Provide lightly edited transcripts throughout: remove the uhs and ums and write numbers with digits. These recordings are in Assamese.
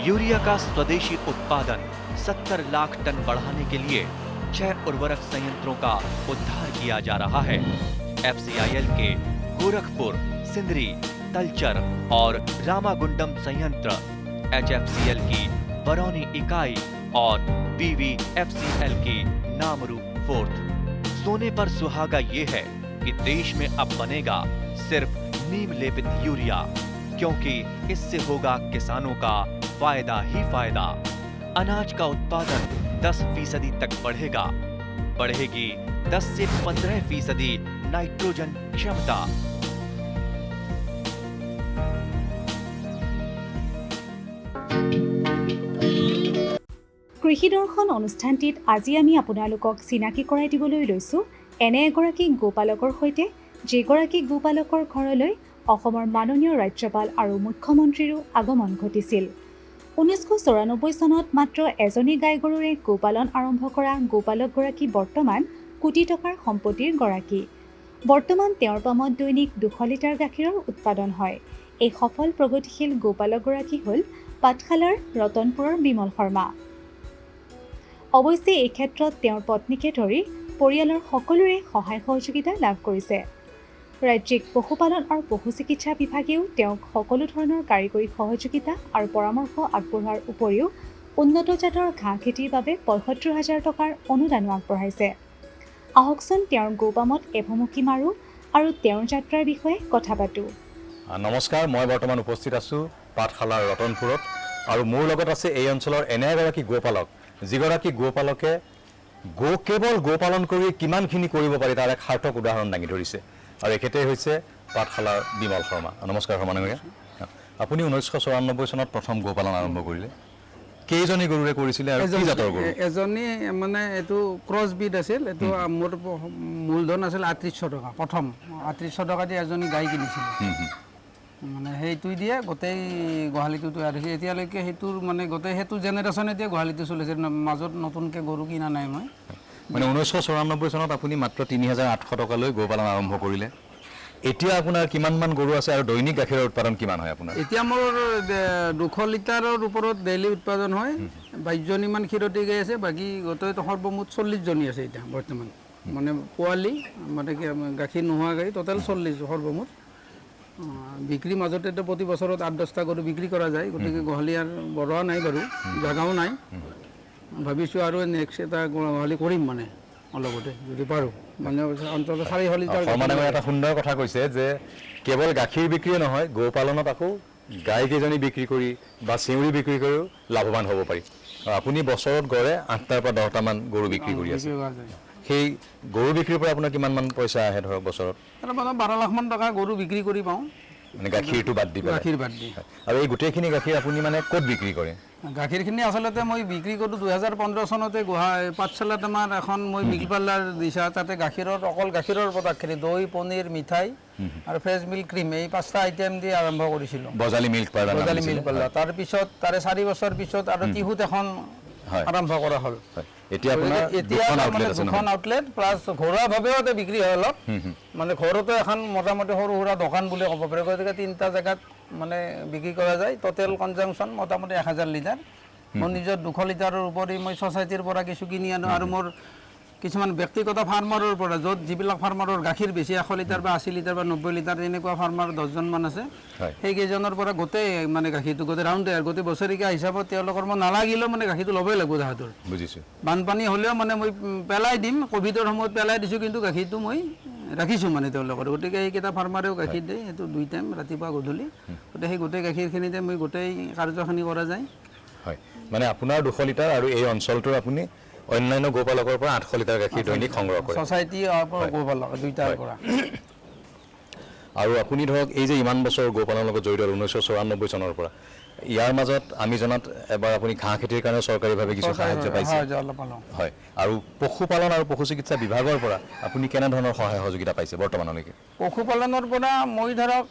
यूरिया का स्वदेशी उत्पादन 70 लाख टन बढ़ाने के लिए 6 उर्वरक संयंत्रों का उद्धार किया जा रहा है। FCIL के गोरखपुर, सिंदरी, तलचर और रामागुंडम संयंत्र, HFCL की बरौनी इकाई और BVFCL की नामरू फोर्थ। सोने पर सुहागा ये है कि देश में अब बनेगा सिर्फ नीम लेपित यूरिया, क्योंकि इससे होगा किसानों का फायदा ही फायदा। अनाज का उत्पादन 10% तक बढ़ेगा। बढ़ेगी 10 से 15% नाइट्रोजन क्षमता। কৃষি দৰ্শন অনুষ্ঠানটিত আজি আমি আপোনালোকক চিনাকি কৰাই দিবলৈ লৈছোঁ এনে এগৰাকী গোপালকৰ সৈতে, যিগৰাকী গোপালকৰ ঘৰলৈ অসমৰ মাননীয় ৰাজ্যপাল আৰু মুখ্যমন্ত্ৰীৰো আগমন ঘটিছিল। 1994 চনত মাত্ৰ এজনী গাই গৰুৰে গোপালন আৰম্ভ কৰা গোপালকগৰাকী বৰ্তমান কোটি টকাৰ সম্পত্তিৰ গৰাকী। বৰ্তমান তেওঁৰ পামত দৈনিক 200 লিটাৰ গাখীৰৰ উৎপাদন হয়। এই সফল প্ৰগতিশীল গোপালকগৰাকী হ'ল পাঠশালাৰ ৰতনপুৰৰ বিমল শৰ্মা। অৱশ্যে এই ক্ষেত্ৰত তেওঁৰ পত্নীকে ধৰি পৰিয়ালৰ সকলোৰে সহায় সহযোগিতা লাভ কৰিছে। ৰাজ্যিক পশুপালন আৰু পশু চিকিৎসা বিভাগেও তেওঁক সকলো ধৰণৰ কাৰিকৰী সহযোগিতা আৰু পৰামৰ্শ আগবঢ়োৱাৰ উপৰিও উন্নত জাতৰ ঘাঁহ খেতিৰ বাবে ৭৫,০০০ টকাৰ অনুদানো আগবঢ়াইছে। আহকচোন তেওঁৰ গোপামত এভমুখী মাৰোঁ আৰু তেওঁৰ যাত্ৰাৰ বিষয়ে কথা পাতোঁ। নমস্কাৰ, মই বৰ্তমান উপস্থিত আছোঁ পাঠশালাৰ ৰতনপুৰত আৰু মোৰ লগত আছে এই অঞ্চলৰ এনে এগৰাকী গোপালক, যিগৰাকী গোপালকে কেৱল গোপালন কৰি কিমানখিনি কৰিব পাৰি তাৰ এক সাৰ্থক উদাহৰণ দাঙি ধৰিছে। আৰু এখেতেই হৈছে পাঠশালাৰ বিমল শৰ্মা। নমস্কাৰ শৰ্মানগৰীয়া। আপুনি 1994 চনত প্ৰথম গোপালন আৰম্ভ কৰিলে। কেইজনী গৰুৰে কৰিছিলে আৰু কি জাতৰ গৰু? এজনী মানে এইটো ক্ৰছ বিড আছিল। এইটো মোৰ মূলধন আছিল ৩৮০০ টকা। প্ৰথম ৩৮০০ টকা দি এজনী গাই কিনিছিলোঁ। মানে সেইটোৱে দিয়ে গোটেই গোহালিটো তৈয়াৰ হৈছে। এতিয়ালৈকে সেইটোৰ মানে গোটেই সেইটো জেনেৰেশ্যন এতিয়া গোহালিটো চলিছে। মাজত নতুনকৈ গৰু কিনা নাই মই। মানে 1994 চনত আপুনি মাত্ৰ ৩,৮০০ টকালৈ গোপালন আৰম্ভ কৰিলে। এতিয়া আপোনাৰ কিমানমান গৰু আছে আৰু দৈনিক গাখীৰৰ উৎপাদন কিমান হয় আপোনাৰ? এতিয়া মোৰ 200 লিটাৰৰ ওপৰত ডেইলি উৎপাদন হয়। 22জনীমান ক্ষীৰতী গাই আছে, বাকী গোটেই সৰ্বমুঠ 40জনী আছে এতিয়া বৰ্তমান। মানে পোৱালি মানে গাখীৰ নোহোৱা গাই টোটেল 40 সৰ্বমুঠ। বিক্ৰী মাজতেতো প্ৰতি বছৰত 8-10টা গৰু বিক্ৰী কৰা যায়। গতিকে গোহালি আৰু বঢ়োৱা নাই বাৰু, জেগাও নাই। ভাবিছোঁ আৰু নেক্সট এটা গোহালি কৰিম মানে অলপতে যদি পাৰোঁ। মানে অন্ততঃ 400 লিটাৰ। মানে এটা সুন্দৰ কথা কৈছে যে কেৱল গাখীৰ বিক্ৰীয়ে নহয়, গোপালনত আকৌ গাই কেইজনী বিক্ৰী কৰি বা চেউৰী বিক্ৰী কৰিও লাভৱান হ'ব পাৰি। আপুনি বছৰত গড়ে 8টাৰ পৰা 10টামান গৰু বিক্ৰী কৰি আছে। সেই গৰু বিক্ৰীৰ পৰা আপোনাৰ কিমানমান পইচা আহে ধৰক বছৰত? 12 লাখমান টকা গৰু বিক্ৰী কৰি পাওঁ, মানে গাখীৰটো বাদ দি। গাখীৰ বাদ দি। আৰু এই গোটেইখিনি গাখীৰ আপুনি মানে ক'ত বিক্ৰী কৰে? গাখীৰখিনি আচলতে মই বিক্ৰী কৰোঁ 2015 চনতে পাঠশালাত আমাৰ এখন মই মিল্ক পাৰ্লাৰ দিছা। তাতে গাখীৰৰ অকল গাখীৰৰ প্ৰডাক্টখিনি দৈ, পনীৰ, মিঠাই আৰু ফ্ৰেছ মিল্ক ক্ৰীম এই 5টা আইটেম দি আৰম্ভ কৰিছিলোঁ। Bajali milk parlour. Bajali milk parlour. তাৰপিছত তাৰে 4 বছৰ পিছত আৰু টিহুত এখন আৰম্ভ কৰা হ'ল। এতিয়া আপোনাৰ দুখন আউটলেট প্লাছ ঘৰুৱাভাৱেও বিক্ৰী হয় অলপ। মানে ঘৰতো এখন মোটামুটি সৰু সুৰা দোকান বুলি ক'ব পাৰি। গতিকে 3টা জেগাত মানে বিক্ৰী কৰা যায়। টোটেল কনজামশ্যন মোটামুটি 1000 লিটাৰ। মোৰ নিজৰ 200 লিটাৰৰ উপৰি মই ছ'চাইটিৰ পৰা কিছু কিনি আনো আৰু মোৰ কিছুমান ব্যক্তিগত ফাৰ্মাৰৰ পৰা, য'ত যিবিলাক ফাৰ্মাৰৰ গাখীৰ বেছি 100 লিটাৰ বা 80 লিটাৰ বা 90 লিটাৰ এনেকুৱা ফাৰ্মাৰ 10জনমান আছে। সেইকেইজনৰ পৰা গোটেই মানে গাখীৰটো গোটেই ৰাউণ্ড আৰু গোটেই বছৰীয়া হিচাপত তেওঁলোকৰ মই নালাগিলেও মানে গাখীৰটো ল'বই লাগিব তাহাঁতৰ। বুজিছোঁ। বানপানী হ'লেও মানে মই পেলাই দিম, ক'ভিডৰ সময়ত পেলাই দিছোঁ, কিন্তু গাখীৰটো মই ৰাখিছোঁ মানে তেওঁলোকৰ। গতিকে সেইকেইটা ফাৰ্মাৰেও গাখীৰ দিয়ে, সেইটো 2 টাইম ৰাতিপুৱা গধূলি। গতিকে সেই গোটেই গাখীৰখিনিতে মই গোটেই কাৰ্যখিনি কৰা যায়। হয়, মানে আপোনাৰ 200 লিটাৰ আৰু এই অঞ্চলটোৰ আপুনি অন্যান্য গোপালকৰ পৰা 800 লিটাৰ গাখীৰ দৈনিক সংগ্ৰহ কৰে। ছ'চাইটি গোপালক দুইটাৰ পৰা। আৰু আপুনি ধৰক এই যে ইমান বছৰ গোপালনৰ লগত জড়িত 1994 চনৰ পৰা ইয়াৰ মাজত আমি জনাত এবাৰ আপুনি ঘাঁহ খেতিৰ কাৰণে চৰকাৰীভাৱে কিছু সাহায্য পাইছে হয় আৰু পশুপালন আৰু পশু চিকিৎসা বিভাগৰ পৰা আপুনি কেনেধৰণৰ সহায় সহযোগিতা পাইছে বৰ্তমানলৈকে পশুপালনৰ পৰা মই ধৰক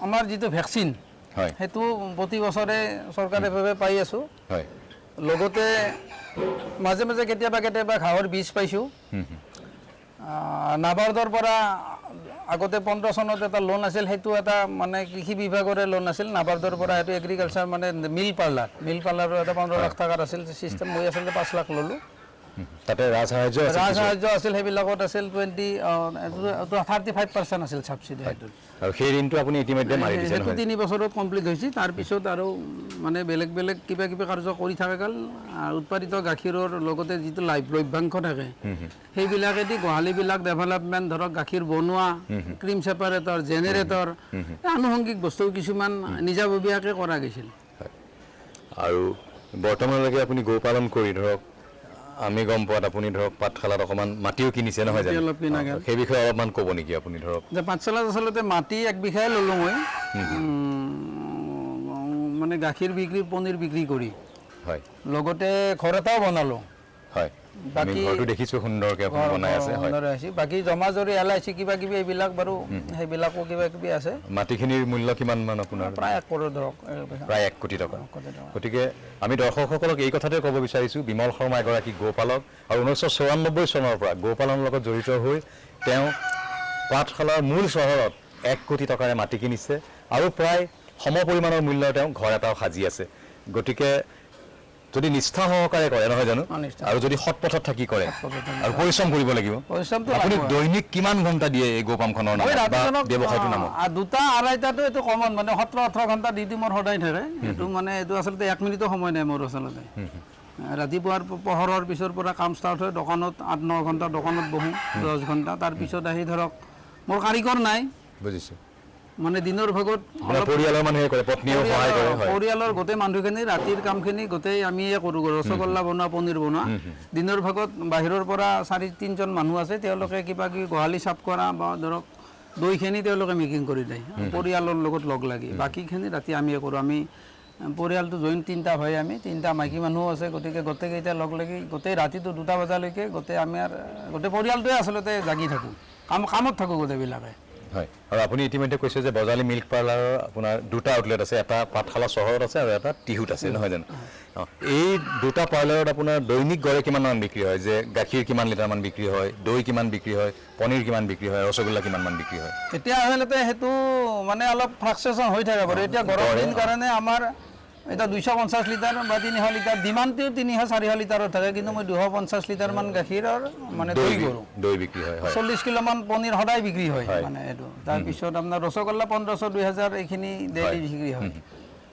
আমাৰ যিটো ভেকচিন হয় সেইটো প্ৰতি বছৰে চৰকাৰীভাৱে পাই আছোঁ হয় লগতে মাজে মাজে কেতিয়াবা ঘাঁহৰ বীজ পাইছোঁ নাবাৰ্ডৰ পৰা আগতে 15 চনত এটা লোন আছিল সেইটো এটা মানে কৃষি বিভাগৰে লোন আছিল নাবাৰ্ডৰ পৰা সেইটো এগ্ৰিকালচাৰ মানে মিল পাৰ্লাৰৰ এটা 15 লাখ টকাৰ আছিল চিষ্টেম মই আচলতে 5 লাখ ল'লোঁ তাতে ৰাজসাহায্য আছিল সেইবিলাকত আছিল 35% আছিল ছাবচিডি সেইটো আৰু সেই ঋণটো আপুনি ইতিমধ্যে মাৰি দিছে সেইটো 3 বছৰত কমপ্লিট হৈছে তাৰপিছত আৰু মানে বেলেগ কিবা কাৰ্য কৰি থাকে কাল উৎপাদিত গাখীৰৰ লগতে যিটো লভ্যাংশ থাকে সেইবিলাকেদি গোহালিবিলাক ডেভেলপমেণ্ট ধৰক গাখীৰ বনোৱা ক্ৰীম ছেপাৰেটৰ জেনেৰেটৰ আনুষংগিক বস্তু কিছুমান নিজাববীয়াকৈ কৰা গৈছিল আৰু বৰ্তমানলৈকে আপুনি গো পালন কৰি ধৰক আমি গম পোৱাত আপুনি ধৰক পাঠশালাত অকণমান মাটিও কিনিছে নহয় জানো অলপ কিনা গ'ল সেই বিষয়ে অলপমান ক'ব নেকি আপুনি ধৰক যে পাঠশালাত আচলতে মাটি 1 বিঘাই ল'লোঁ মই মানে গাখীৰ বিক্ৰী পনীৰ বিক্ৰী কৰি হয় লগতে ঘৰ এটাও বনালোঁ হয় বাকী ঘৰটো দেখিছোঁ সুন্দৰকৈ আপুনি বনাই আছে হয় বাকী জমা জৰি LIC কিবা কিবি এইবিলাক বাৰু সেইবিলাকো কিবা কিবি আছে মাটিখিনিৰ মূল্য কিমান মান আপোনাৰ প্ৰায় 1 কৰোৰ ধৰক প্ৰায় 1 কোটি টকা গতিকে আমি দৰ্শকসকলক এই কথাটোৱে ক'ব বিচাৰিছোঁ বিমল শৰ্মা এগৰাকী গোপালক আৰু 1994 চনৰ পৰা গোপালনৰ লগত জড়িত হৈ তেওঁ পাঠশালাৰ মূল চহৰত 1 কোটি টকাৰে মাটি কিনিছে আৰু প্ৰায় সম পৰিমাণৰ মূল্যৰ তেওঁ ঘৰ এটাও সাজি আছে গতিকে যদি নিষ্ঠা সহকাৰে কৰে নহয় জানো আৰু যদি সৎ পথত থাকি কৰে আৰু পৰিশ্ৰম কৰিব লাগিব আপুনি দৈনিক কিমান ঘণ্টা দিয়ে এই গোপামখনৰ নামত বা ব্যৱসায়টোৰ নামত 2-2.5টাটো এইটো কমন মানে 17-18 ঘণ্টা ডিউটি মোৰ সদায় থাকে এইটো মানে এইটো আচলতে 1 মিনিটো সময় নাই মোৰ আচলতে ৰাতিপুৱাৰ পোহৰৰ পিছৰ পৰা কাম ষ্টাৰ্ট হয় দোকানত 8-9 ঘণ্টা দোকানত বহোঁ 10 ঘণ্টা তাৰপিছত আহি ধৰক মোৰ কাৰিকৰ নাই বুজিছোঁ মানে দিনৰ ভাগত পৰিয়ালৰ মানুহে কৰে পত্নীয়েও সহায় কৰে পৰিয়ালৰ গোটেই মানুহখিনি ৰাতিৰ কামখিনি গোটেই আমিয়ে কৰোঁ ৰসগোল্লা বনোৱা পনীৰ বনোৱা দিনৰ ভাগত বাহিৰৰ পৰা 4-3জন মানুহ আছে তেওঁলোকে কিবা কিবি গোহালি চাফ কৰা বা ধৰক দৈখিনি তেওঁলোকে মেকিং কৰি দিয়ে পৰিয়ালৰ লগত লগ লাগি বাকীখিনি ৰাতি আমিয়ে কৰোঁ আমি পৰিয়ালটো জইন 3টা ভাই আমি 3টা মাইকী মানুহো আছে গতিকে গোটেইকেইটা লগ লাগি গোটেই ৰাতিটো 2টা বজালৈকে গোটেই আমাৰ গোটেই পৰিয়ালটোৱে আচলতে জাগি থাকোঁ কামত থাকোঁ গোটেইবিলাকে হয় আৰু আপুনি ইতিমধ্যে কৈছে যে বজালী মিল্ক পাৰ্লাৰৰ আপোনাৰ 2টা আউটলেট আছে এটা পাঠশালা চহৰত আছে আৰু এটা টিহুত আছে নহয় জানো এই 2টা পাৰ্লাৰত আপোনাৰ দৈনিক গড়ে কিমান মান বিক্ৰী হয় যে গাখীৰ কিমান লিটাৰ মান বিক্ৰী হয় দৈ কিমান বিক্ৰী হয় পনীৰ কিমান বিক্ৰী হয় ৰসগোল্লা কিমান মান বিক্ৰী হয় এতিয়া আচলতে সেইটো মানে অলপ ফ্লাকচুৱেশ্যন হৈ থাকে বাৰু এতিয়া গৰম দিন কাৰণে আমাৰ এটা 250 লিটাৰ বা 300 লিটাৰ ডিমাণ্ডটো 300-400 লিটাৰত থাকে কিন্তু মই 250 লিটাৰ মান গাখীৰৰ মানে দৈ কৰোঁ দৈ বিক্ৰী হয় 40 কিলো মান পনীৰ সদায় বিক্ৰী হয় মানে এইটো তাৰপিছত আপোনাৰ ৰসগোল্লা 1500-2000 এইখিনি ডেইলি বিক্ৰী হয়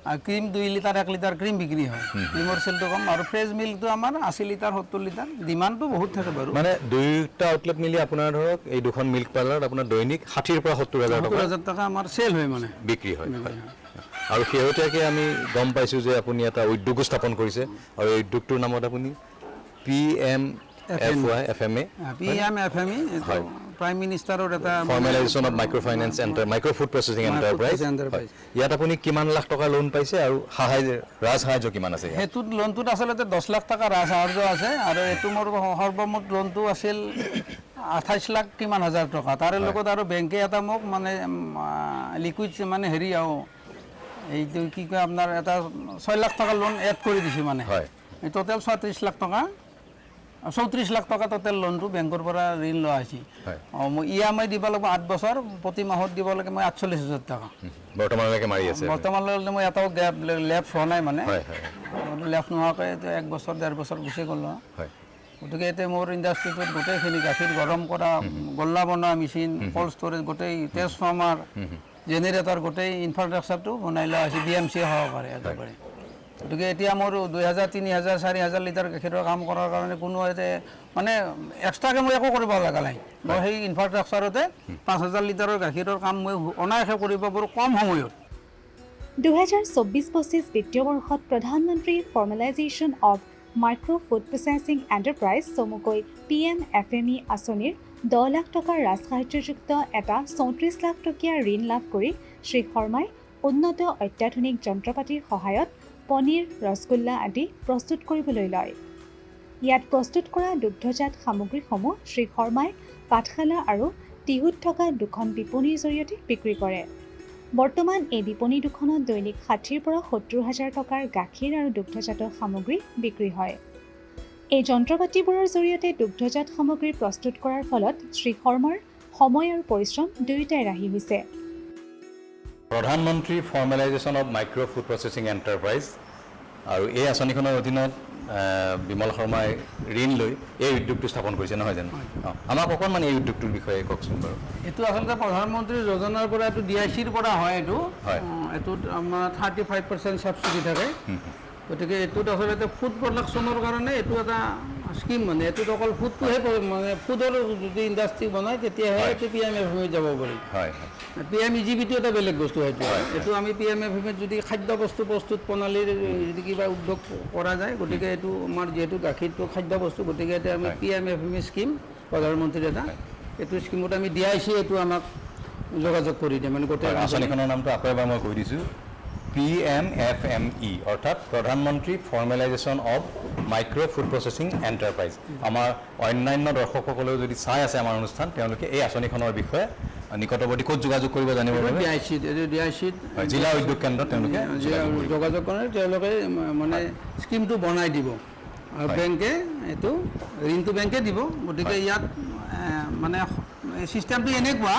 আৰু ক্ৰীম 2 লিটাৰ 1 লিটাৰ ক্ৰীম বিক্ৰী হয় ক্ৰীমৰ চেলটো কম আৰু ফ্ৰেছ মিল্কটো আমাৰ 80 লিটাৰ 70 লিটাৰ ডিমাণ্ডটো বহুত থাকে বাৰু মানে 2টা আউটলেট মিলি আপোনাৰ ধৰক এই দুখন মিল্ক পাৰ্লাৰত আপোনাৰ দৈনিক 60 পৰা 70,000 টকা আমাৰ চেল হয় মানে বিক্ৰী হয় আৰু শেহতীয়াকৈ আমি গম পাইছোঁ যে আপুনি এটা উদ্যোগো স্থাপন কৰিছে আৰু এই উদ্যোগটোৰ নামত আপুনি PMFY-FMA প্ৰাইম মিনিষ্টাৰৰ এটা formalisation of micro' finance micro' food processing enterprise ইয়াত আপুনি কিমান লাখ টকাৰ লোন পাইছে আৰু ৰাজসাহায্য কিমান আছে সেইটোত লোনটোত আচলতে 10 লাখ টকা ৰাজসাহায্য আছে আৰু এইটো মোৰ সৰ্বমুঠ লোনটো আছিল 28 লাখ কিমান হাজাৰ টকা তাৰে লগত আৰু বেংকে এটা মোক মানে লিকুইড মানে হেৰি আৰু এইটো কি কয় আপোনাৰ এটা 6 লাখ টকা লোন এড কৰি দিছোঁ মানে এই টোটেল 34 লাখ টকা 34 লাখ টকা টোটেল লোনটো বেংকৰ পৰা ঋণ লোৱা হৈছে মই EMI দিব লাগিব 8 বছৰ প্ৰতি মাহত দিব লাগে মই 48,000 টকা বৰ্তমানলৈকে মাৰি আছে বৰ্তমানলৈকে মই এটাও লেফ্ট হোৱা নাই মানে লেফ্ট নোহোৱাকৈ 1 বছৰ 1.5 বছৰ গুচি গ'ল গতিকে এতিয়া মোৰ ইণ্ডাষ্ট্ৰিটোত গোটেইখিনি গাখীৰ গৰম কৰা গল্লা বনোৱা মেচিন ক'ল্ড ষ্ট'ৰেজ গোটেই ট্ৰেন্সফৰ্মাৰ জেনেৰেটৰ গোটেই ইনফ্ৰাষ্ট্ৰাকচাৰটো বনাই লোৱা হৈছে BMC সহকাৰে একেবাৰে গতিকে এতিয়া মোৰ 2000 3000 4000 লিটাৰ গাখীৰৰ কাম কৰাৰ কাৰণে কোনো মানে এক্সট্ৰাকৈ মই একো কৰিব লগা নাই মই সেই ইনফ্ৰাষ্ট্ৰাকচাৰতে 5000 লিটাৰৰ গাখীৰৰ কাম মই অনায়াসে কৰিব পাৰোঁ কম সময়ত 2024-25 বিত্তীয় বৰ্ষত প্ৰধানমন্ত্ৰী formalisation of micro' food processing enterprise চমুকৈ PMFME আঁচনিৰ 10 লাখ টকাৰ ৰাজসাহায্যযুক্ত এটা 34 লাখ টকীয়া ঋণ লাভ কৰি শ্ৰী শৰ্মাই উন্নত অত্যাধুনিক যন্ত্ৰপাতিৰ সহায়ত পনীৰ, ৰসগোল্লা আদি প্ৰস্তুত কৰিবলৈ লয়। ইয়াত প্ৰস্তুত কৰা দুগ্ধজাত সামগ্ৰীসমূহ শ্ৰী শৰ্মাই পাঠশালা আৰু টিহুত থকা 2খন বিপণীৰ জৰিয়তে বিক্ৰী কৰে। বৰ্তমান এই বিপণী দুখনত দৈনিক 60ৰ পৰা 70,000 টকাৰ গাখীৰ আৰু দুগ্ধজাত সামগ্ৰী বিক্ৰী হয়। এই যন্ত্ৰপাতিবোৰৰ জৰিয়তে দুগ্ধজাত সামগ্ৰী প্ৰস্তুত কৰাৰ ফলত শ্ৰী শৰ্মাৰ সময় আৰু পৰিশ্ৰম দুয়োটাই ৰাহি হৈছে। প্ৰধানমন্ত্ৰী formalisation of micro' food processing enterprise আৰু এই আঁচনিখনৰ অধীনত বিমল শৰ্মাই ঋণ লৈ এই উদ্যোগটো স্থাপন কৰিছে নহয় জানো? আমাক অকণমান এই উদ্যোগটোৰ বিষয়ে কওকচোন বাৰু। এইটো আচলতে প্ৰধানমন্ত্ৰী যোজনাৰ পৰা এইটো DIC-ৰ পৰা হয়। এইটো এইটোত আমাৰ 35% ছাবচিডি থাকে। গতিকে এইটোত আচলতে ফুড প্ৰডাকশ্যনৰ কাৰণে এইটো এটা স্কিম, মানে এইটোত অকল ফুডটোহে মানে ফুডৰ যদি ইণ্ডাষ্ট্ৰি বনায় তেতিয়াহে এইটো PMFMত যাব পাৰি। PMEGBটো এটা বেলেগ বস্তু সেইটো। এইটো আমি PMFMত যদি খাদ্য বস্তু প্ৰস্তুত প্ৰণালীৰ যদি কিবা উদ্যোগ কৰা যায়, গতিকে এইটো আমাৰ যিহেতু গাখীৰটো খাদ্য বস্তু, গতিকে এতিয়া আমি PMFM স্কিম প্ৰধানমন্ত্ৰীৰ এটা এইটো স্কিমত আমি DIC এইটো আমাক যোগাযোগ কৰি দিয়ে। মানে গোটেই আঁচনিখনৰ নামটো আকৌ এবাৰ মই কৈ দিছোঁ, PMFME অৰ্থাৎ প্ৰধানমন্ত্ৰী formalisation of micro' food processing enterprise. আমাৰ অন্যান্য দৰ্শকসকলেও যদি চাই আছে আমাৰ অনুষ্ঠান, তেওঁলোকে এই আঁচনিখনৰ বিষয়ে নিকটৱৰ্তী ক'ত যোগাযোগ কৰিব জানিব পাৰিব? DIC জিলা উদ্যোগ কেন্দ্ৰত তেওঁলোকে যোগাযোগ কৰে, তেওঁলোকে মানে স্কিমটো বনাই দিব আৰু বেংকে এইটো ঋণটো বেংকে দিব। গতিকে ইয়াত মানে চিষ্টেমটো এনেকুৱা,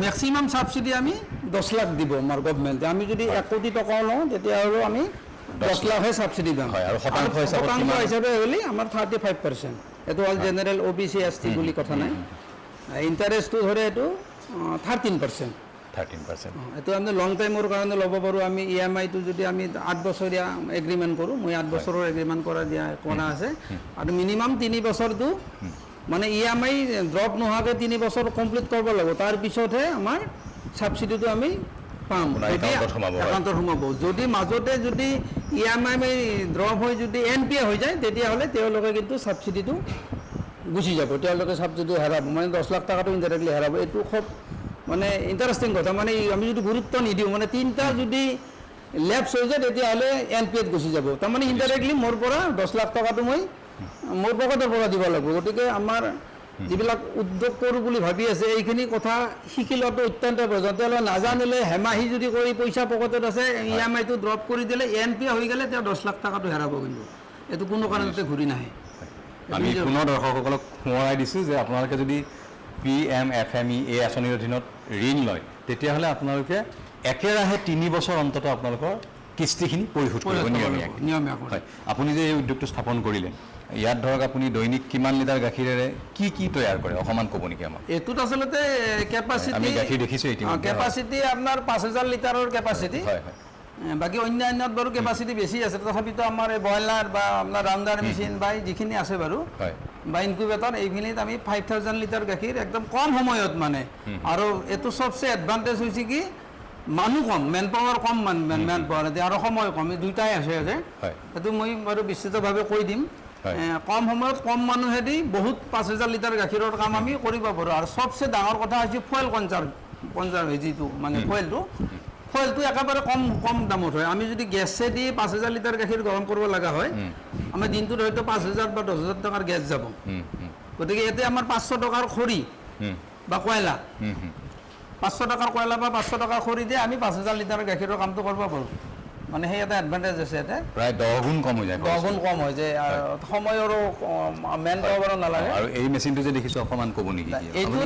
মেক্সিমাম ছাবচিডি আমি 10 লাখ দিব আমাৰ গভমেণ্টে। আমি যদি 1 কোটি টকাও লওঁ তেতিয়াহ'লেও আমি 10 লাখহে ছাবচিডি পাম। আৰু শতাংশ হিচাপে হ'লে আমাৰ 35%। এইটো হ'ল জেনেৰেল OBC ST বুলি কথা নাই। ইণ্টাৰেষ্টটো ধৰে এইটো 13%। এইটো আমি লং টাইমৰ কাৰণে ল'ব পাৰোঁ। আমি EMI-টো যদি আমি 8 বছৰীয়া এগ্ৰিমেণ্ট কৰোঁ, মই 8 বছৰৰ এগ্ৰিমেণ্ট কৰা আছে, আৰু মিনিমাম 3 বছৰটো মানে EMI ড্ৰপ নোহোৱাকৈ 3 বছৰ কমপ্লিট কৰিব লাগিব। তাৰপিছতহে আমাৰ ছাবচিডিটো আমি পাম, একাউণ্টত সোমাব। যদি মাজতে যদি EMI ড্ৰপ হৈ যদি NPA হৈ যায়, তেতিয়াহ'লে তেওঁলোকে কিন্তু ছাবচিডিটো গুচি যাব, তেওঁলোকে ছাবচিডি হেৰাব, মানে 10 লাখ টকাটো ইনডাইৰেক্টলি হেৰাব। এইটো খুব মানে ইণ্টাৰেষ্টিং কথা। মানে আমি যদি গুৰুত্ব নিদিওঁ, মানে 3টা যদি লেপছ হৈ যায় তেতিয়াহ'লে NPA-ত গুচি যাব। তাৰমানে ইনডাইৰেক্টলি মোৰ পৰা 10 লাখ টকাটো মই মোৰ পকেটৰ পৰা দিব লাগিব। গতিকে আমাৰ যিবিলাক উদ্যোগ কৰোঁ বুলি ভাবি আছে, এইখিনি কথা শিকি লোৱাটো অত্যন্ত প্ৰয়োজন। তেওঁলোকে নাজানিলে হেমাহি যদি কৰি পইচা পকেটত আছে, EMI-টো ড্ৰপ কৰি দিলে NPA হৈ গ'লে তেওঁ 10 লাখ টকাটো হেৰাব, কিন্তু এইটো কোনো কাৰণতে ঘূৰি নাহে। আমি পুনৰ দৰ্শকসকলক সোঁৱৰাই দিছোঁ যে আপোনালোকে যদি PMFME এই আঁচনিৰ অধীনত ঋণ লয়, তেতিয়াহ'লে আপোনালোকে একেৰাহে 3 বছৰ অন্তত আপোনালোকৰ কিস্তিখিনি পৰিশোধ কৰিব নিয়মীয়াকৈ। হয়, আপুনি যে এই উদ্যোগটো স্থাপন কৰিলে, ইয়াত ধৰক আপুনি দৈনিক কিমান লিটাৰ গাখীৰেৰে কি তৈয়াৰ কৰে অকণমান ক'ব নেকি আমাক? এইটোত আচলতে কেপাচিটি আমি গাখীৰ দেখিছোঁ, কেপাচিটি আপোনাৰ 5000 লিটাৰৰ কেপাচিটি। বাকী অন্যান্যত বাৰু কেপাচিটি বেছি আছে, তথাপিতো আমাৰ এই বইলাৰ বা আপোনাৰ ৰাউণ্ডাৰ মেচিন বা যিখিনি আছে বাৰু বা ইনকিউবেটৰ, এইখিনিত আমি 5000 লিটাৰ গাখীৰ একদম কম সময়ত মানে। আৰু এইটো চবচে এডভান্টেজ হৈছে কি, মানুহ কম, মেন পাৱাৰ কম, মেন পাৱাৰ আৰু সময় কম, এই দুটাই আছে। সেইটো মই বাৰু বিস্তৃতভাৱে কৈ দিম। কম সময়ত কম মানুহেদি বহুত 5000 লিটাৰ গাখীৰৰ কাম আমি কৰিব পাৰোঁ। আৰু চবচে ডাঙৰ কথা হৈছে ফুৱেল কনজাৰ্ভ যিটো মানে ফুৱেলটো একেবাৰে কম দামত হয়। আমি যদি গেছেদি 5000 লিটাৰ গাখীৰ গৰম কৰিব লগা হয়, আমাৰ দিনটোত হয়তো 5000 বা 10000 টকাৰ গেছ যাব। গতিকে ইয়াতে আমাৰ 500 টকাৰ খৰি বা কয়লা, 500 টকাৰ কয়লা বা 500 টকাৰ খৰি দিয়ে আমি 5000 লিটাৰ গাখীৰৰ কামটো কৰিব পাৰোঁ। মানে সেই এটা এডভান্টেজ আছে ইয়াতে, প্ৰায় 10 গুণ কম হৈ যায়, 10 গুণ কম হৈ যায়, সময়ৰো মেন পাৱাৰো নালাগে। আৰু এই মেচিনটো যে দেখিছোঁ অকণমান ক'ব নেকি?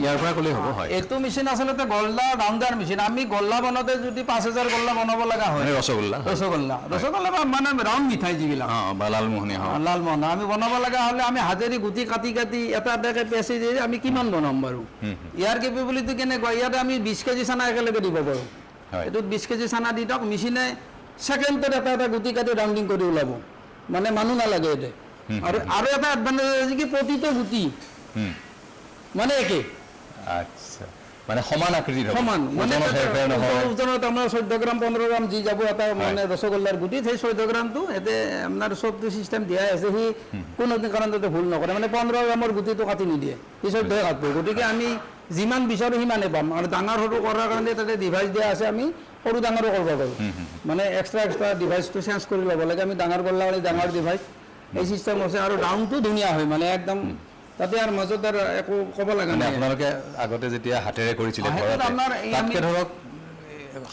ইয়াৰ পৰা ক'লেই হ'ব। এইটো মেচিন আচলতে গল্লা ৰাউণ্ডাৰ মেচিন। আমি গল্লা বনাওঁতে যদি 5000 গল্লা বনাব লগা হয়, ৰসগোল্লা বা মানে ৰাউণ্ড মিঠাই যিবিলাক বা লালমোহন আমি বনাব লগা হ'লে আমি হাতেৰে গুটি কাটি এটা এটাকৈ পেচি দি আমি কিমান বনাম বাৰু? ইয়াৰ কেপেবিলিটি কেনেকুৱা? ইয়াতে আমি 20 কেজি চানা একেলগে দিব পাৰোঁ। এইটোত 20 কেজি চানা দি দিয়ক, মেচিনে ছেকেণ্ডত এটা গুটি কাটি ৰাউণ্ডিং কৰি ওলাব, মানে মানুহ নালাগে ইয়াতে। আৰু এটা এডভান্টেজ আছে কি প্ৰতিটো গুটি মানে একে। আচ্ছা, মানে সমান আকৃতিৰ হ'ব সমান মানে ওজনত হেৰফেৰ নহয় ওজনত আপোনাৰ 14 গ্ৰাম 15 গ্ৰাম যি যাব এটা মানে ৰসগোল্লাৰ গুটিত সেই 14 গ্ৰামটো এতে আপোনাৰ চবটো চিষ্টেম দিয়া আছে সি কোনো কাৰণতে ভুল নকৰে মানে 15 গ্ৰামৰ গুটিটো কাটি নিদিয়ে সি 14 কাটব গতিকে আমি যিমান বিচাৰো সিমানে পাম আৰু ডাঙৰ সৰু কৰাৰ কাৰণে তাতে ডিভাইচ দিয়া আছে আমি সৰু ডাঙৰো কৰিব পাৰোঁ মানে এক্সট্ৰা ডিভাইচটো চেঞ্জ কৰি ল'ব লাগে আমি ডাঙৰ গল্লা হ'লে ডাঙৰ ডিভাইচ এই চিষ্টেম আছে আৰু ৰাউণ্ডটো ধুনীয়া হয় মানে একদম তাতে আৰু মাজত আৰু একো ক'ব লগা নাই আপোনালোকে আগতে যেতিয়া হাতেৰে কৰিছিলে সেইটো আমাৰ এই তাতকে ধৰক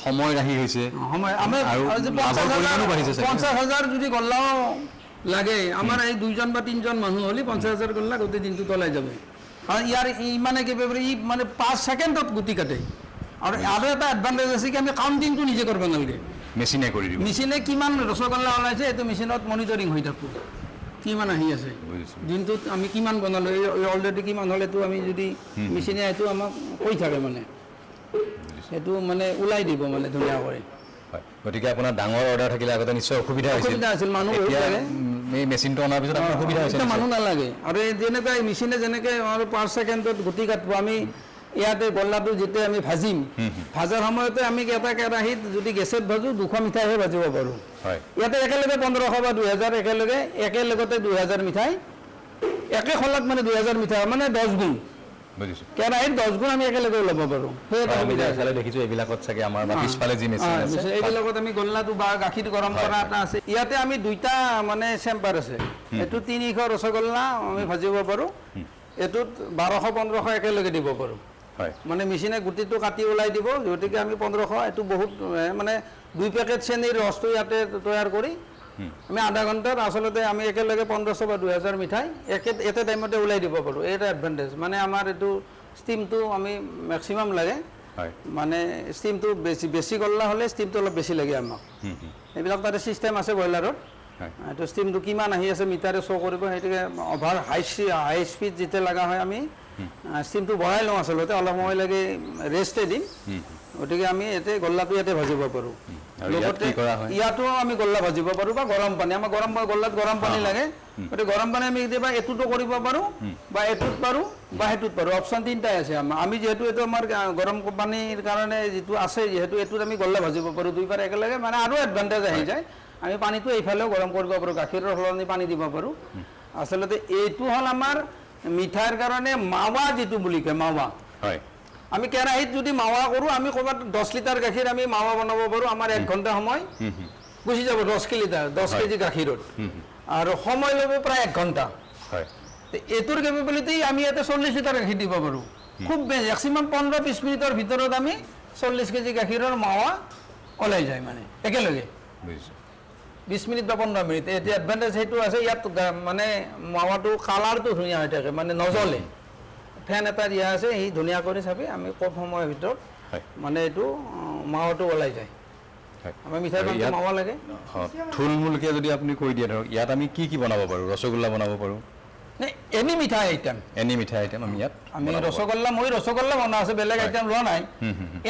সময় ৰাহি হৈছে সময় আমাৰ আৰু আজি লাভৰ পৰিমাণো বাঢ়িছে চাগে। 50,000 যদি গল্লাও লাগে আমাৰ এই 2জন বা 3জন মানুহ হ'লে 50,000 গল্লা গোটেই দিনটো তলাই যাব কাৰণ ইয়াৰ ইমানে কি ই মানে 5 ছেকেণ্ডত গুটি কাটে আৰু এটা এডভান্টেজ আছে কি আমি কাউণ্টিংটো নিজে কৰিব নালাগে মেচিনে কৰি দিব মেচিনে কিমান ৰসগোল্লা ওলাইছে এইটো মেচিনত মনিটৰিং হৈ থাকোঁ কিমান আহি আছে বুজিছোঁ দিনটোত আমি কিমান বনালোঁ এই অলৰেডি কিমান হ'লেতো আমি যদি মেচিনে এইটো আমাক কৈ থাকে মানে সেইটো মানে ওলাই দিব মানে ধুনীয়া কৰি হয় গতিকে আপোনাৰ ডাঙৰ অৰ্ডাৰ থাকিলে আগতে নিশ্চয় অসুবিধা আছিল মানুহ বহুত এতিয়া লাগে এই মেচিনটো অনাৰ পিছত আপোনাৰ সুবিধা হৈছে এতিয়া মানুহ নালাগে আৰু এই যেনেকৈ এই মেচিনে যেনেকৈ আৰু 5 ছেকেণ্ডত গুটি কাটিব আমি ইয়াতে গল্লাটো যেতিয়া আমি ভাজিম ভাজাৰ সময়তে আমি এটা কেৰাহীত যদি গেছত ভাজোঁ 200 মিঠাইহে ভাজিব পাৰোঁ হয় ইয়াতে একেলগে 1500 বা 2000 একেলগতে 2000 মিঠাই একে খলাত মানে 2000 মিঠাই মানে 10 গুণ বুজিছোঁ কেৰাহীত 10 গুণ আমি একেলগে ওলাব পাৰোঁ সেই এটা আমি সুবিধা আছে চালে দেখিছোঁ এইবিলাকত চাগে আমাৰ বা পিছফালে যি মেচিন আছে এইবিলাকত আমি গল্লাটো বা গাখীৰ গৰম কৰা এটা আছে ইয়াতে আমি 2টা মানে চেম্পাৰ আছে এইটো 300 ৰসগোল্লা আমি ভাজিব পাৰোঁ এইটোত 1200-1500 একেলগে দিব পাৰোঁ হয় মানে মেচিনে গুটিটো কাটি ওলাই দিব গতিকে আমি 1500 এইটো বহুত মানে 2 পেকেট চেনিৰ ৰসটো ইয়াতে তৈয়াৰ কৰি আমি আধা ঘণ্টাত আচলতে আমি একেলগে 1500 বা 2000 মিঠাই একে টাইমতে ওলাই দিব পাৰোঁ এটা এডভান্টেজ মানে আমাৰ এইটো ষ্টিমটো আমি মেক্সিমাম লাগে হয় মানে ষ্টিমটো বেছি গল্লা হ'লে ষ্টিমটো অলপ বেছি লাগে আমাক এইবিলাক তাতে ছিষ্টেম আছে ব্ৰইলাৰত এইটো ষ্টিমটো কিমান আহি আছে মিটাৰে শ্ব' কৰিব সেইটোকে অভাৰ হাই স্পীড যেতিয়া লগা হয় আমি ষ্টিমটো বঢ়াই লওঁ আচলতে অলপ সময় লাগে ৰেষ্টে দিম গতিকে আমি ইয়াতে গল্লাটো ইয়াতে ভাজিব পাৰোঁ লগতে ইয়াতো আমি গল্লা ভাজিব পাৰোঁ বা গৰম পানী আমাৰ গল্লাত গৰম পানী লাগে গতিকে গৰম পানী আমি কেতিয়াবা এইটোতো কৰিব পাৰোঁ বা এইটোত পাৰোঁ বা সেইটোত পাৰোঁ অপশ্যন 3টাই আছে আমাৰ আমি যিহেতু এইটো আমাৰ গৰম পানীৰ কাৰণে যিটো আছে যিহেতু এইটোত আমি গল্লা ভাজিব পাৰোঁ 2বাৰ একেলগে মানে আৰু এডভান্টেজ আহি যায় আমি পানীটো এইফালেও গৰম কৰিব পাৰোঁ গাখীৰৰ সলনি পানী দিব পাৰোঁ আচলতে এইটো হ'ল আমাৰ মিঠাইৰ কাৰণে মাৱা যিটো বুলি কয় মাৱা হয় আমি কেৰাহীত যদি মাৱা কৰোঁ আমি ক'ৰবাত 10 লিটাৰ গাখীৰ আমি মাৱা বনাব পাৰোঁ আমাৰ 1 ঘণ্টা সময় গুচি যাব 10 কেজি গাখীৰত আৰু সময় ল'ব প্ৰায় 1 ঘণ্টা হয় এইটোৰ কেপেবিলিটি আমি ইয়াতে 40 লিটাৰ গাখীৰ দিব পাৰোঁ খুব মেক্সিমাম 15-20 মিনিটৰ ভিতৰত আমি 40 কেজি গাখীৰৰ মাৱা ওলাই যায় মানে একেলগে বুজিছোঁ 20 মিনিট বা 15 মিনিট এতিয়া এডভান্টেজ সেইটো আছে ইয়াত মানে মাৱাটো কালাৰটো ধুনীয়া হৈ থাকে মানে নজ্বলে ফেন এটা দিয়া আছে সি ধুনীয়া কৰি চাবি আমি কম সময়ৰ ভিতৰত মানে এইটো মাৱাটো ওলাই যায় আমাৰ মিঠাই মাৱা লাগে থুলমূলকৈ যদি আপুনি কৈ দিয়ে ধৰক ইয়াত আমি কি বনাব পাৰোঁ ৰসগোল্লা বনাব পাৰোঁ এনি মিঠাই আইটেম আমি ইয়াত আমি ৰসগোল্লা বনোৱা আছে বেলেগ আইটেম লোৱা নাই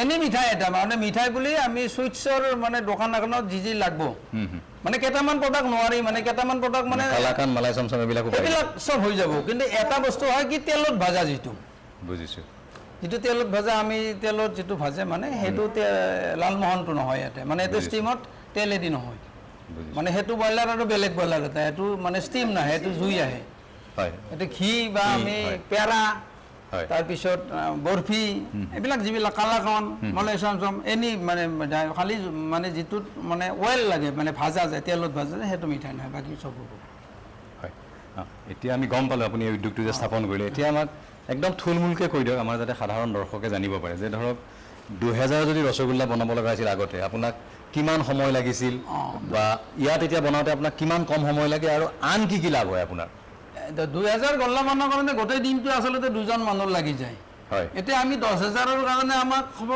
এনি মিঠাই আইটেম মানে মিঠাই বুলি আমি চুইটছৰ মানে দোকান এখনত যি লাগব মানে কেইটামান প্ৰডাক্ট নোৱাৰি মানে কেইটামান প্ৰডাক্ট মানে কালাকান মালাই চমচম এইবিলাক চব হৈ যাব কিন্তু এটা বস্তু হয় কি তেলত ভাজা যিটো বুজিছোঁ যিটো তেলত ভাজা আমি তেলত যিটো ভাজে মানে সেইটো লালমোহনটো নহয় ইয়াতে মানে এইটো ষ্টিমত তেলেদি নহয় মানে সেইটো ব্ৰইলাৰ আৰু বেলেগ ব্ৰইলাৰ এটা এইটো মানে ষ্টিম নাহে এইটো জুই আহে হয় এইটো ঘি বা আমি পেৰা তাৰপিছত বৰফি এইবিলাক যিবিলাক কালাকন মালাই চমচম এনি মানে খালি মানে যিটোত মানে অইল লাগে মানে ভাজা যায় তেলত ভাজা যায় সেইটো মিঠাই নহয় বাকী চব হয় এতিয়া আমি গম পালোঁ আপুনি এই উদ্যোগটো যে স্থাপন কৰিলে এতিয়া আমাক একদম থুলমূলকৈ কৈ দিয়ক আমাৰ যাতে সাধাৰণ দৰ্শকে জানিব পাৰে যে ধৰক 2000 যদি ৰসগোল্লা বনাব লগা হৈছিল আগতে আপোনাক কিমান সময় লাগিছিল বা ইয়াত এতিয়া বনাওঁতে আপোনাক কিমান কম সময় লাগে আৰু আন কি লাভ হয় আপোনাৰ 2000 গল্লা বনোৱাৰ কাৰণে গোটেই দিনটো আচলতে 2জন মানুহ লাগি যায় হয় এতিয়া আমি 10,000ৰ কাৰণে আমাক খুব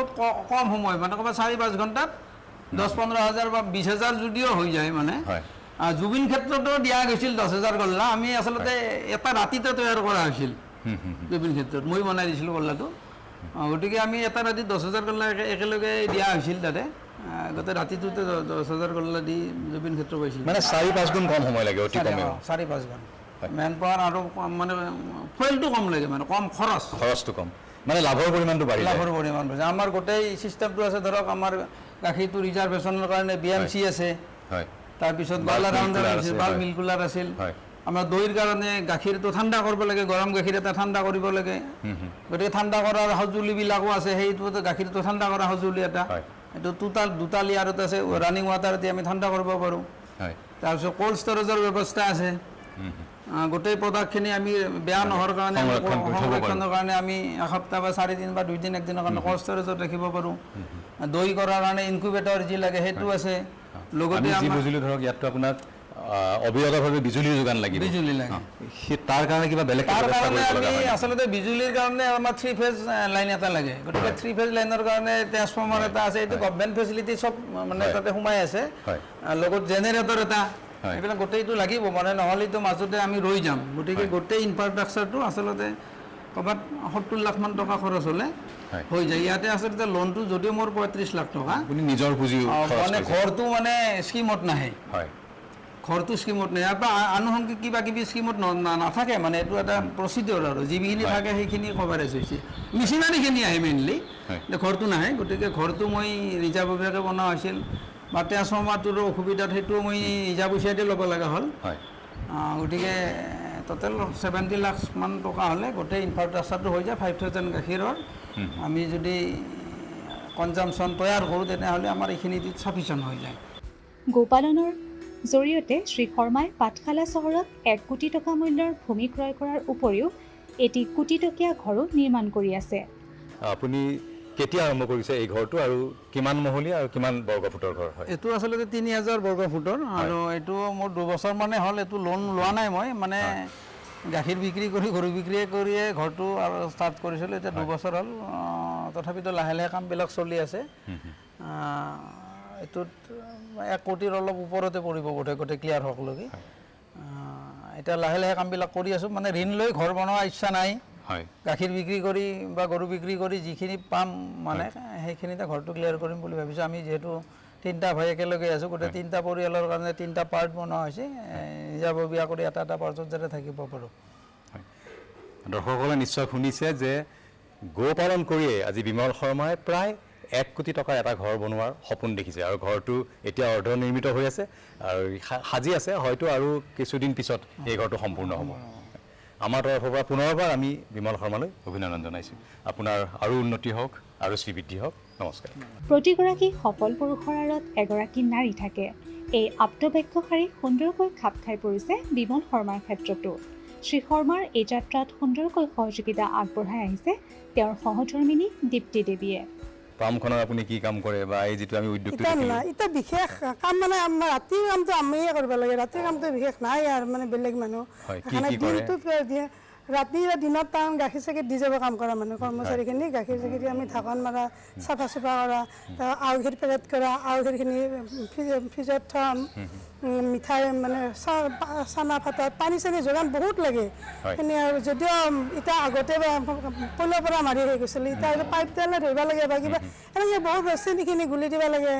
কম সময় মানে ক'ৰবাত 4-5 ঘণ্টাত 10-15,000 বা 20,000 যদিও হৈ যায় মানে জুবিন ক্ষেত্ৰতো দিয়া গৈছিল 10,000 গল্লা আমি আচলতে এটা ৰাতিতে তৈয়াৰ কৰা হৈছিল জুবিন ক্ষেত্ৰত মই বনাই দিছিলোঁ গল্লাটো গতিকে আমি এটা ৰাতি 10,000 গল্লা একেলগে দিয়া হৈছিল তাতে গোটেই ৰাতিটোতে 10,000 গল্লা দি জুবিন ক্ষেত্ৰ পাইছিল মানে 4-5 গুণ কম সময় লাগে অতি কমেও 4-5 ঘণ্টা মেন পাৱাৰ আৰু মানে ফুৱেলটো কম লাগে মানে কম খৰচটো কম মানে লাভৰ পৰিমাণটো বাঢ়িলে লাভৰ পৰিমাণ বাঢ়িছে আমাৰ গোটেই চিষ্টেমটো আছে ধৰক আমাৰ গাখীৰটো ৰিজাৰ্ভেশ্যনৰ কাৰণে BMC আছে হয় তাৰপিছত বাল্ক বালা মিল্ক ৰাউণ্ডাৰ কুলাৰ আছিল আছে, বাল্ক হয়। মিল্ক কুলাৰ আছিল হয় আমাৰ দৈৰ কাৰণে গাখীৰটো ঠাণ্ডা কৰিব লাগে গৰম গাখীৰ এটা ঠাণ্ডা কৰিব লাগে গতিকে ঠাণ্ডা কৰাৰ সঁজুলিবিলাকো আছে সেইটো গাখীৰটো ঠাণ্ডা কৰা সঁজুলি এটা হয় এইটো দুটা লেয়াৰত আছে ৰানিং ৱাটাৰেদি আমি ঠাণ্ডা কৰিব পাৰোঁ হয় তাৰপিছত ক'ল্ড ষ্ট'ৰেজৰ ব্যৱস্থা আছে গোটেই প্ৰডাক্টখিনি আমি বেয়া নোহোৱাৰ কাৰণে আমি সংৰক্ষণ কৰি থ'ব পাৰোঁ। সংৰক্ষণৰ কাৰণে আমি এসপ্তাহ বা 4 দিন বা 2 দিন একদিনৰ কাৰণে ক'ল্ড ষ্ট'ৰেজত ৰাখিব পাৰোঁ দৈ কৰাৰ কাৰণে ইনকুবেটৰ যি লাগে সেইটো আছে লগতে আমি যি আমাৰ বুজিলোঁ ধৰক ইয়াততো আপোনাক অবিৰতভাৱে বিজুলীৰ যোগান লাগিব বিজুলী লাগে তাৰ কাৰণে কিবা বেলেগ তাৰ ব্যৱস্থা কাৰণে কৰিব লগা আমি হয় আচলতে বিজুলীৰ কাৰণে আমাৰ 3 ফেজ লাইন এটা লাগে গতিকে 3 ফেজ লাইনৰ কাৰণে ট্ৰেন্সফৰ্মাৰ এটা আছে এইটো গভৰ্ণমেণ্ট ফেচিলিটি চব মানে তাতে সোমাই আছে হয় লগত জেনেৰেটৰ এটা হয়। এইবিলাক গোটেইটো লাগিব মানে নহ'লেতো মাজতে আমি ৰৈ যাম গতিকে গোটেই ইনফ্ৰাষ্ট্ৰাকচাৰটো আচলতে ক'ৰবাত 70 লাখ মান টকা খৰচ হ'লে হয়। হৈ যায় ইয়াতে আচলতে লোনটো যদিও মোৰ 35 লাখ টকা আপুনি নিজৰ পুঁজি খৰচ মানে কৰিছে। ঘৰটো মানে স্কিমত নাহে হয় ঘৰটো স্কিমত নাই ইয়াৰ পৰা আনুষংগিক কিবা কিবি স্কিমত নাথাকে মানে এইটো এটা প্ৰচিডিঅ'ৰ আৰু যিখিনি থাকে সেইখিনি কভাৰেজ হৈছে মেচিনাৰীখিনি আহে মেইনলি হয়। ঘৰটো নাহে গতিকে ঘৰটো মই নিজাববীয়াকৈ বনোৱা হৈছিল বা ট্ৰেন্সফৰ্মাৰটোৰো অসুবিধাত সেইটোও মই নিজা পইচাতে ল'ব লগা হ'ল হয় গতিকে টোটেল 70 লাখ মান টকা হ'লে গোটেই ইনফ্ৰাষ্ট্ৰাকচাৰটো হৈ যায় 5000 গাখীৰৰ আমি যদি কনজামশ্যন তৈয়াৰ কৰোঁ তেনেহ'লে আমাৰ এইখিনি চাফিচিয়েণ্ট হৈ যায় গোপালনৰ জৰিয়তে শ্ৰী শৰ্মাই পাঠশালা চহৰত 1 কোটি টকা মূল্যৰ ভূমি ক্ৰয় কৰাৰ উপৰিও এটি কোটিটকীয়া ঘৰো নিৰ্মাণ কৰি আছে আপুনি কেতিয়া আৰম্ভ কৰিছে এই ঘৰটো আৰু কিমান মহলীয়া আৰু কিমান বৰ্গফুটৰ ঘৰ হয় এইটো আচলতে 3000 বৰ্গ ফুটৰ আৰু এইটো মোৰ 2 বছৰ মানে হ'ল এইটো লোন লোৱা নাই মই মানে গাখীৰ বিক্ৰী কৰি গৰু বিক্ৰী কৰিয়ে ঘৰটো আৰু ষ্টাৰ্ট কৰিছিলোঁ এতিয়া 2 বছৰ হ'ল তথাপিতো লাহে লাহে কামবিলাক চলি আছে এইটোত 1 কোটিৰ অলপ ওপৰতে পৰিব গোটেই ক্লিয়াৰ হওকলৈকে এতিয়া লাহে লাহে কামবিলাক কৰি আছোঁ মানে ঋণ লৈ ঘৰ বনোৱা ইচ্ছা নাই হয় গাখীৰ বিক্ৰী কৰি বা গৰু বিক্ৰী কৰি যিখিনি পাম মানে সেইখিনিতে ঘৰটো ক্লিয়াৰ কৰিম বুলি ভাবিছোঁ আমি যিহেতু 3টা ভাই একেলগে আছোঁ গোটেই 3টা পৰিয়ালৰ কাৰণে 3টা পাৰ্ট বনোৱা হৈছে নিজাববীয়া কৰি এটা পাৰ্টত যাতে থাকিব পাৰোঁ দৰ্শকসকলে নিশ্চয় শুনিছে যে গো পালন কৰিয়ে আজি বিমল শৰ্মাই প্ৰায় 1 কোটি টকাৰ এটা ঘৰ বনোৱাৰ সপোন দেখিছে আৰু ঘৰটো এতিয়া অৰ্ধনিৰ্মিত হৈ আছে আৰু সাজি আছে হয়তো আৰু কিছুদিন পিছত এই ঘৰটো সম্পূৰ্ণ হ'ব আমাৰ তৰফৰ পৰা পুনৰবাৰ আমি বিমল শৰ্মালৈ অভিনন্দন জনাইছোঁ আপোনাৰ আৰু উন্নতি হওক আৰু শ্ৰীবৃদ্ধি হওক নমস্কাৰ প্ৰতিগৰাকী সফল পুৰুষৰ আঁৰত এগৰাকী নাৰী থাকে এই আপ্তবাক্যশাৰী সুন্দৰকৈ খাপ খাই পৰিছে বিমল শৰ্মাৰ ক্ষেত্ৰতো শ্ৰী শৰ্মাৰ এই যাত্ৰাত সুন্দৰকৈ সহযোগিতা আগবঢ়াই আহিছে তেওঁৰ সহধৰ্মিনী দীপ্তি দেৱীয়ে ফাৰ্মখনৰ আপুনি কি কাম কৰে বা এই যিটো আমি উদ্যোগটো এতিয়া বিশেষ কাম মানে আমাৰ ৰাতিৰ কামটো আমিয়ে কৰিব লাগে ৰাতিৰ কামটো বিশেষ নাই আৰু মানে বেলেগ মানুহ হয়, কি মানে কি কৰে? দিনটো ৰাতি দিনত টাউন গাখীৰ চাখীৰ দি যাব কাম কৰা মানুহ কৰ্মচাৰীখিনি গাখীৰ চাখীৰ দি আমি ঢাকন মাৰা চাফা চুফা কৰা আউঘিৰ পেকেট কৰা আউঘিৰখিনি ফ্ৰিজত থম মিঠাই মানে চানা ফাটা পানী চানী যোগান বহুত লাগে হয়। এনে আৰু যদিও এতিয়া আগতে পলৰ পৰা মাৰি হৈ গৈছিল এতিয়া পাইপ তেলে ধৰিব লাগে বা কিবা এনেকৈ বহুত চেনিখিনি গুলি দিব লাগে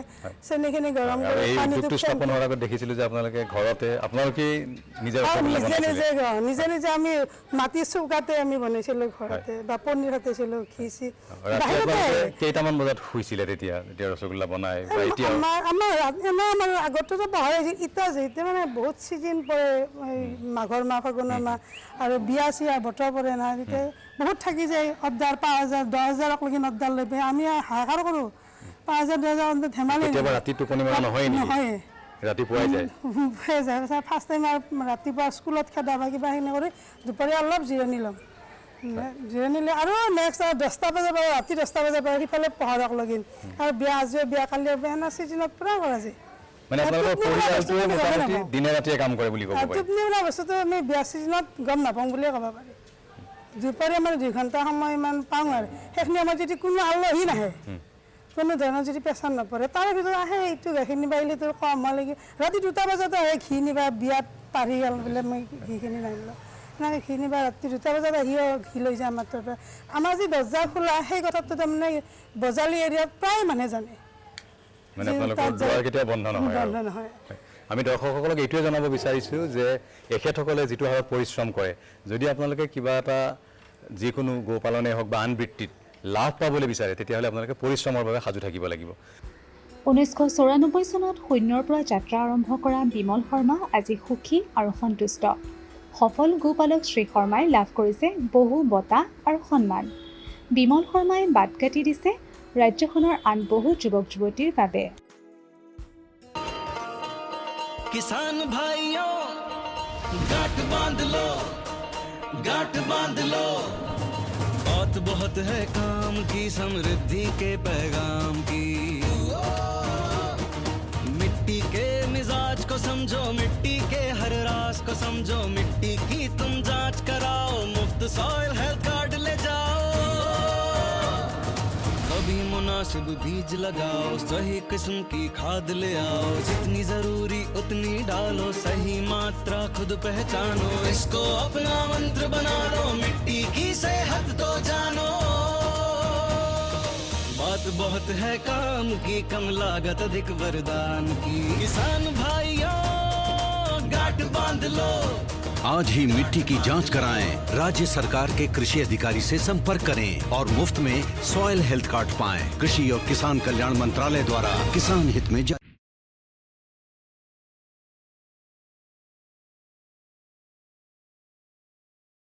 চেনিখিনি গৰম আৰু কৰি এই পানীটো উদ্যোগটো স্থাপন হোৱাৰ আগত দেখিছিলোঁ যে আপোনালোকে ঘৰতে আপোনালোকে নিজে নিজে নিজে আমি মাটি চৌকাতে আমি বনাইছিলোঁ ঘৰতে বা পনীৰ কাটিছিলোঁ ঘি চি ৰাতি বাহিৰতে আপোনালোকে কেইটামান বজাত শুইছিলে তেতিয়া ৰসগোল্লা বনাই বা এতিয়া আমাৰ আগতেতো পাহৰি ইটা যিহেতু মানে বহুত চিজন পৰে মাঘৰ মাহ ফাগুনৰ মাহ আৰু বিয়া চিয়া বতৰ পৰে না তেতিয়া বহুত থাকি যায় অৰ্ডাৰ 5000 10000 অৰ্ডাৰ লৈ পাই আমি হাহাকাৰ কৰোঁ 5000 10000 ধেমালি কেতিয়াবা ৰাতি টোপনি মৰা নহয় নেকি নহয় ৰাতিপুৱাই যায় হৈ যায় ফাৰ্ষ্ট টাইম ৰাতিপুৱা স্কুলত খেদা বা কিবা সেইখিনি কৰি দুপৰীয়া অলপ জিৰণি ল'ম জিৰণি লৈ আৰু নেক্সট 10টা বজাৰ পৰা ৰাতি 10টা বজাৰ পৰা সিফালে পোহৰক লগিন আৰু বিয়া আজিও বিয়া কালি সেনে চিজনত পূৰা কৰা যায় মানে আপোনালোকৰ পৰিয়ালটোৱে মোটামুটি দিনে ৰাতিয়ে কাম কৰে বুলি ক'ব পাৰি টোপনি বোলা বস্তুটো আমি বিয়া চিজনত গম নাপাওঁ বুলিয়ে ক'ব পাৰি দুপৰীয়া মানে 2 ঘণ্টা সময় ইমান পাওঁ আৰু সেইখিনি আমাৰ যদি কোনো আলহী নাহে কোনো ধৰণৰ যদি পেচান নপৰে তাৰে ভিতৰত আহে এইটো গাখীৰ নিবা আহিলে তোৰ কম হোৱা লাগি ৰাতি 2টা বজাতে আহে ঘি নিবা বিয়াত পাৰি গ'ল বোলে মই ঘিখিনি নানিলোঁ এনেকৈ ঘি নিবা ৰাতি 2টা বজাত আহিও ঘি লৈ যায় আমাৰ পৰা আমাৰ যি দৰ্জা খোলা সেই কথাটো তাৰমানে বজালী এৰিয়াত প্ৰায় মানুহে জানে মানে আপোনালোকৰ দুৱাৰ কেতিয়াও বন্ধ নহয় আৰু। বন্ধ নহয় আমি দৰ্শকসকলক এইটোৱে জনাব বিচাৰিছোঁ যে এখেতসকলে যিটো হাৰত পৰিশ্ৰম কৰে যদি আপোনালোকে কিবা এটা যিকোনো গোপালনে হওক বা আন বৃত্তিত লাভ পাবলৈ বিচাৰে তেতিয়াহ'লে আপোনালোকে পৰিশ্ৰমৰ বাবে সাজু থাকিব লাগিব। 1994 চনত শূন্যৰ পৰা যাত্ৰা আৰম্ভ কৰা বিমল শৰ্মা আজি সুখী আৰু সন্তুষ্ট। সফল গোপালক শ্ৰী শৰ্মাই লাভ কৰিছে বহু বঁটা আৰু সন্মান। বিমল শৰ্মাই বাট কাটি দিছে ৰাজ্যখনৰ আন বহু যুৱক যুৱতীৰ বাবে। किसान भाइयों गांठ बांध लो, गांठ बांध लो, बहुत बहुत है काम की, समृद्धि के पैगाम की। मिट्टी के मिजाज को समझो, मिट्टी के हर राज को समझो, मिट्टी की तुम जांच कराओ, मुफ्त सॉइल हेल्थ कार्ड ले जाओ। कभी मुनासिब बीज लगाओ, सही किस्म की खाद ले आओ, जितनी जरूरी उतनी डालो, सही मात्रा खुद पहचानो, इसको अपना मंत्र बना लो, मिट्टी की सेहत तो जानो। बात बहुत है काम की, कम लागत अधिक वरदान की, किसान भाइयों गांठ बांध लो। आज ही मिट्टी की जांच कराएं। राज्य सरकार के कृषि अधिकारी से संपर्क करें और मुफ्त में सॉइल हेल्थ कार्ड पाएं। कृषि और किसान कल्याण मंत्रालय द्वारा किसान हित में